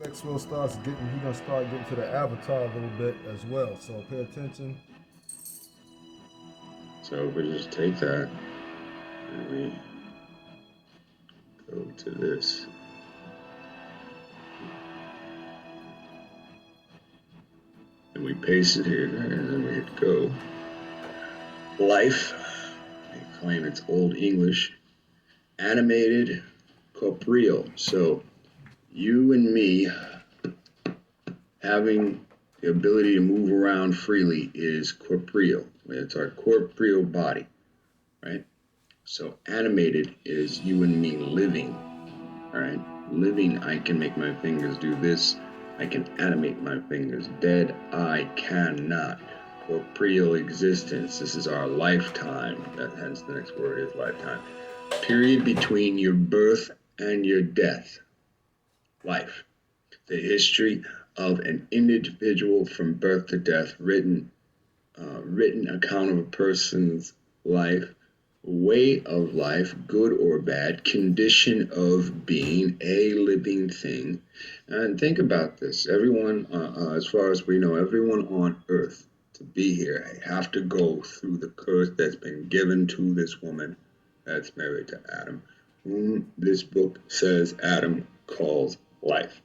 Maxwell starts getting, he gonna start getting to the avatar a little bit as well. So pay attention. So if we just take that and we go to this. And we paste it here, and then we hit go. Life, they claim it's Old English, animated, corporeal. So you and me having the ability to move around freely is corporeal. It's our corporeal body, right? So animated is you and me living, all right? Living, I can make my fingers do this. I can animate my fingers. Dead, I cannot. Corporeal existence, this is our lifetime. Hence the next word is lifetime. Period between your birth and your death. Life. The history of an individual from birth to death, written account of a person's life, way of life, good or bad, condition of being a living thing. And think about this: everyone, as far as we know, everyone on Earth to be here have to go through the curse that's been given to this woman that's married to Adam, whom this book says Adam calls life.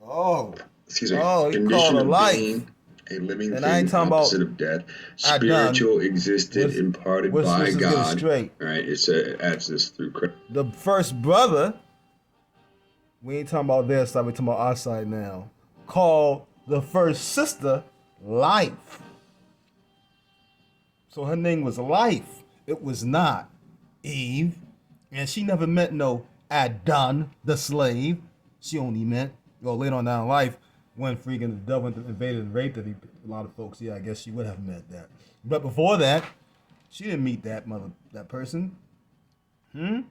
Oh, Excuse me, oh, he called condition a of life, being, a living and I ain't thing, talking about opposite of death, I done. spiritual, existed, Let's imparted let's by let's just get it God. straight. All right, it adds this through Christ. The first brother, we ain't talking about their side. We talking about our side now. Called the first sister Life. So her name was Life. It was not Eve, and she never met no Adon, the slave. She only met, well, later on down in life, when freaking the devil invaded and raped her. A lot of folks, yeah, I guess she would have met that. But before that, she didn't meet that person. Come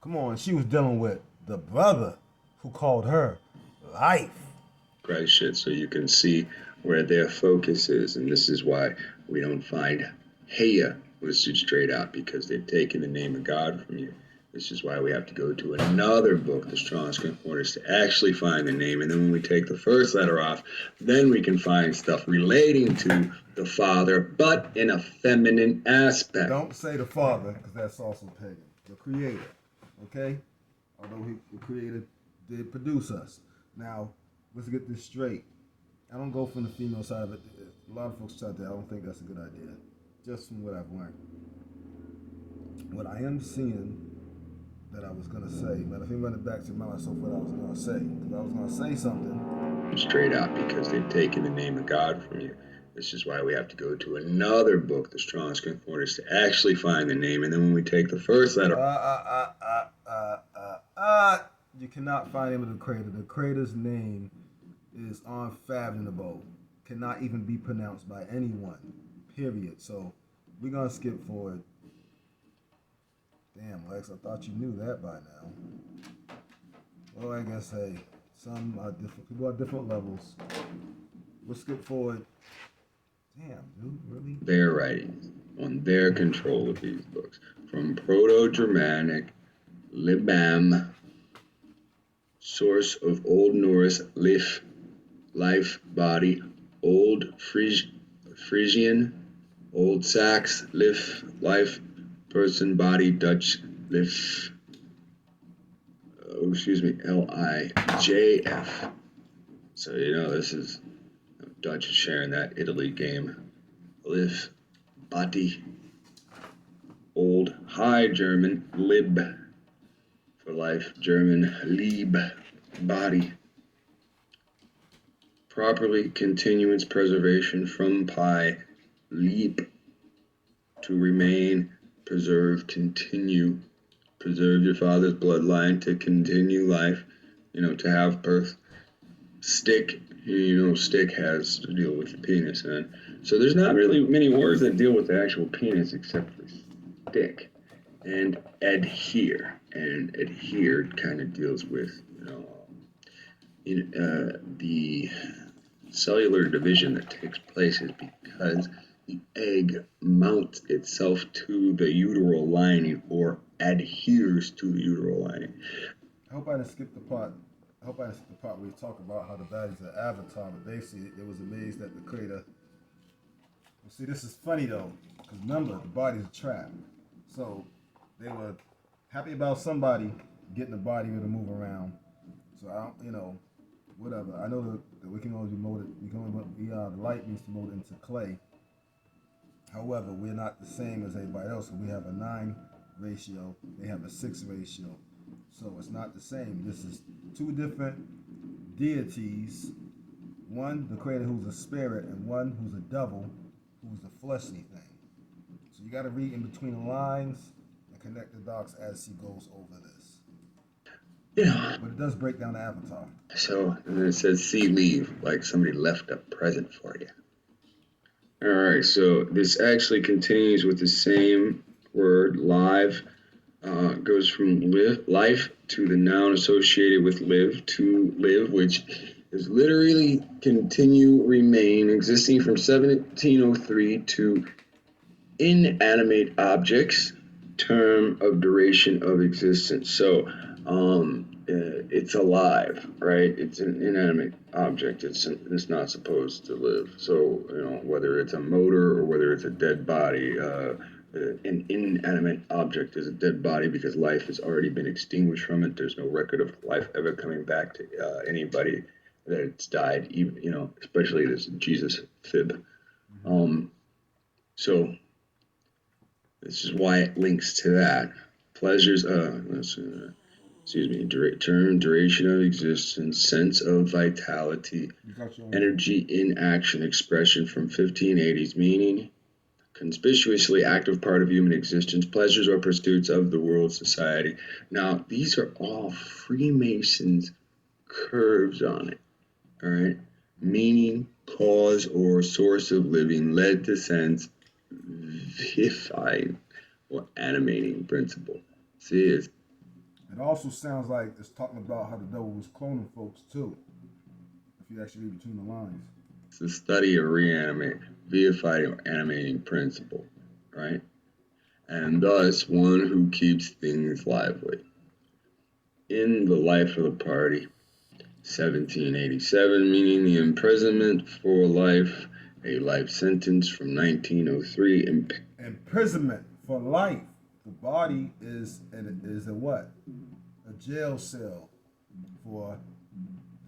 on, she was dealing with the brother who called her Life. Christ shit, so you can see where their focus is, and this is why we don't find Heya listed straight out, because they've taken the name of God from you. This is why we have to go to another book, the Strong's Concordance, to actually find the name. And then when we take the first letter off, then we can find stuff relating to the Father, but in a feminine aspect. Don't say the Father, because that's also pagan. The Creator, okay? Although the Creator did produce us. Now, let's get this straight. I don't go from the female side of it. A lot of folks try that. I don't think that's a good idea. Just from what I've learned. What I am seeing that I was gonna say, but if you run it back to myself, what I was gonna say, because I was gonna say something straight out, because they've taken the name of God from you. This is why we have to go to another book, the Strong's Concordance, to actually find the name. And then when we take the first letter, you cannot find him in the Creator. The Creator's name is unfathomable. Cannot even be pronounced by anyone. Period. So we're gonna skip forward. Damn, Lex, I thought you knew that by now. Well, I guess, hey, some are different. People are different levels. We'll skip forward. Damn, dude, really? their writings, on their control of these books, from Proto-Germanic, Libam, source of Old Norse, lif, life, body, Old Frisian, Old Sax, lif, life, person, body, Dutch, lif, Lijf. So, this is Dutch is sharing that Italy game. Lif, body, Old High German, lib, for life, German, lieb, body. Properly, continuance, preservation from pi, leap, to remain, preserve, continue, preserve your father's bloodline, to continue life, to have birth. Stick, stick has to deal with the penis, and so there's not really many words that deal with the actual penis except for stick and adhere. And adhere kind of deals with, the cellular division that takes place is because the egg mounts itself to the uteral lining or adheres to the uteral lining. I hope I didn't skip the part I hope I answered the part where you talk about how the body's an avatar, but basically it was amazed that the creator. Well, see, this is funny though, because remember, the body's a trap. So they were happy about somebody getting the body to move around. So I don't, whatever. I know that we can only be molded. We can only the light needs to mold into clay. However, we're not the same as everybody else. So we have a 9 ratio. They have a 6 ratio. So it's not the same. This is two different deities. One, the creator, who's a spirit, and one who's a devil, who's the fleshly thing. So you got to read in between the lines and connect the dots as he goes over this. Yeah. But it does break down the avatar. So, and then it says, see, leave, like somebody left a present for you. All right, so this actually continues with the same word, live. Goes from life to the noun associated with live, to live, which is literally continue, remain, existing from 1703 to inanimate objects, term of duration of existence. So it's alive, right? It's an inanimate object. It's not supposed to live. So whether it's a motor or whether it's a dead body, an inanimate object is a dead body because life has already been extinguished from it. There's no record of life ever coming back to anybody that it's died. Even especially this Jesus fib. So this is why it links to that. Pleasures, term, duration of existence, sense of vitality, energy in action, expression from 1580s, meaning, conspicuously active part of human existence, pleasures or pursuits of the world society. Now, these are all Freemasons' curves on it, all right? Meaning, cause, or source of living, led to sense, vivifying, or animating principle. See, it also sounds like it's talking about how the devil was cloning folks too, if you actually read between the lines. It's the study of vivifying or animating principle, right? And thus one who keeps things lively. In the life of the party, 1787, meaning the imprisonment for life, a life sentence from 1903. Imprisonment for life. The body is a what? A jail cell for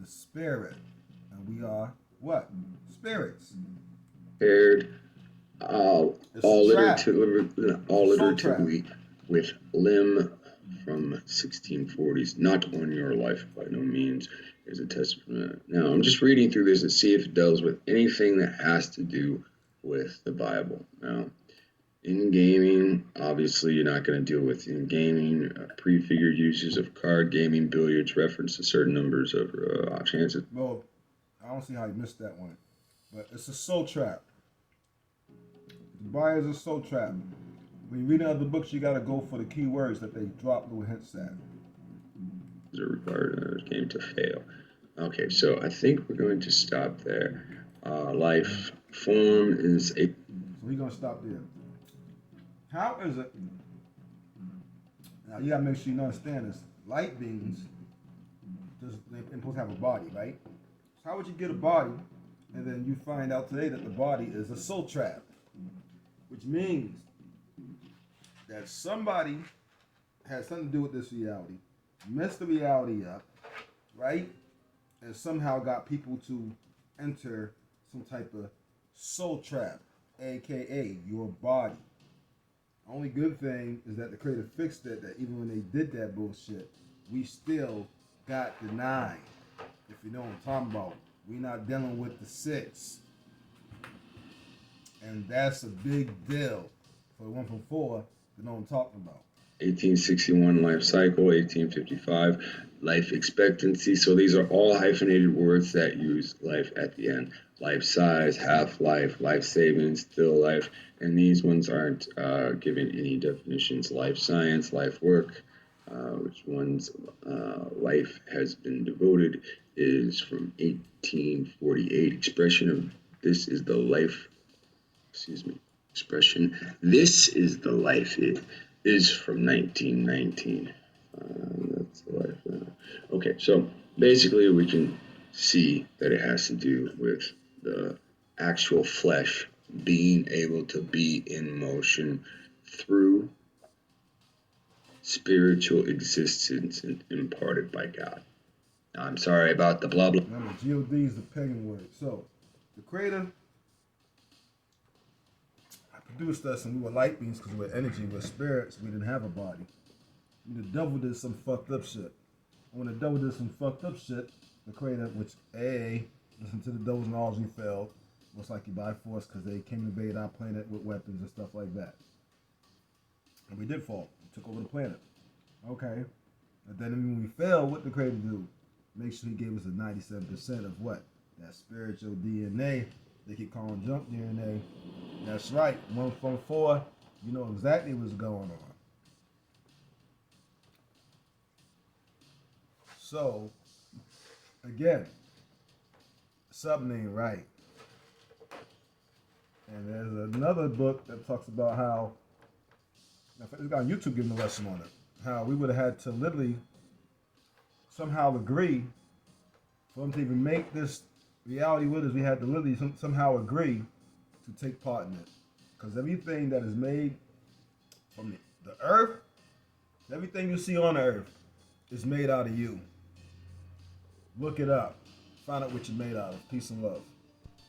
the spirit, and we are what? Spirits. Paired alliteratively with limb from 1640s. Not on your life, by no means is a testament. Now, I'm just reading through this to see if it deals with anything that has to do with the Bible. Now, in gaming, obviously, you're not going to deal with in gaming prefigured uses of card gaming, billiards, reference to certain numbers of chances. Well, I don't see how you missed that one, but it's a soul trap. The body is a soul trap. When you read other books, you got to go for the key words that they drop little hints at. Is it required game to fail? Okay, so I think we're going to stop there. Life form is a. So we're going to stop there. How is it? Now you got to make sure you understand this. Light beings, they're supposed to have a body, right? So how would you get a body, and then you find out today that the body is a soul trap, which means that somebody has something to do with this reality, messed the reality up, right? And somehow got people to enter some type of soul trap, aka your body. Only good thing is that the creator fixed it, that even when they did that bullshit, we still got the 9. If you know what I'm talking about. We're not dealing with the 6. And that's a big deal for the 1 from 4 to know what I'm talking about. 1861 life cycle, 1855 life expectancy. So these are all hyphenated words that use life at the end. Life size, half-life, life savings, still life. And these ones aren't given any definitions. Life science, life work, which one's life has been devoted, is from 1848. Expression of this is the life, expression, this is the life it is from 1919. That's the life. Okay, so Basically, we can see that it has to do with the actual flesh being able to be in motion through spiritual existence imparted by God. Now, I'm sorry about the blah blah. Remember, God is the pagan word. So, the Creator produced us, and we were light beings because we were energy, we were spirits. We didn't have a body. The devil did some fucked up shit. And when the devil did some fucked up shit, the Creator, which listened to the devils and all, he failed, most likely by force, because they came to invade our planet with weapons and stuff like that. And we did fall. We took over the planet. Okay. And then when we fell, what the Creator do? Make sure he gave us a 97% of what? That spiritual DNA. They keep calling junk DNA. That's right. 1 from 4. You know exactly what's going on. So, again, something ain't right. And there's another book that talks about how, in fact, this guy on YouTube giving a lesson on it, how we would have had to literally somehow agree for them to even make this reality with us. We had to literally somehow agree to take part in it. Because everything that is made from the earth, everything you see on the earth is made out of you. Look it up. Find out what you're made out of. Peace and love.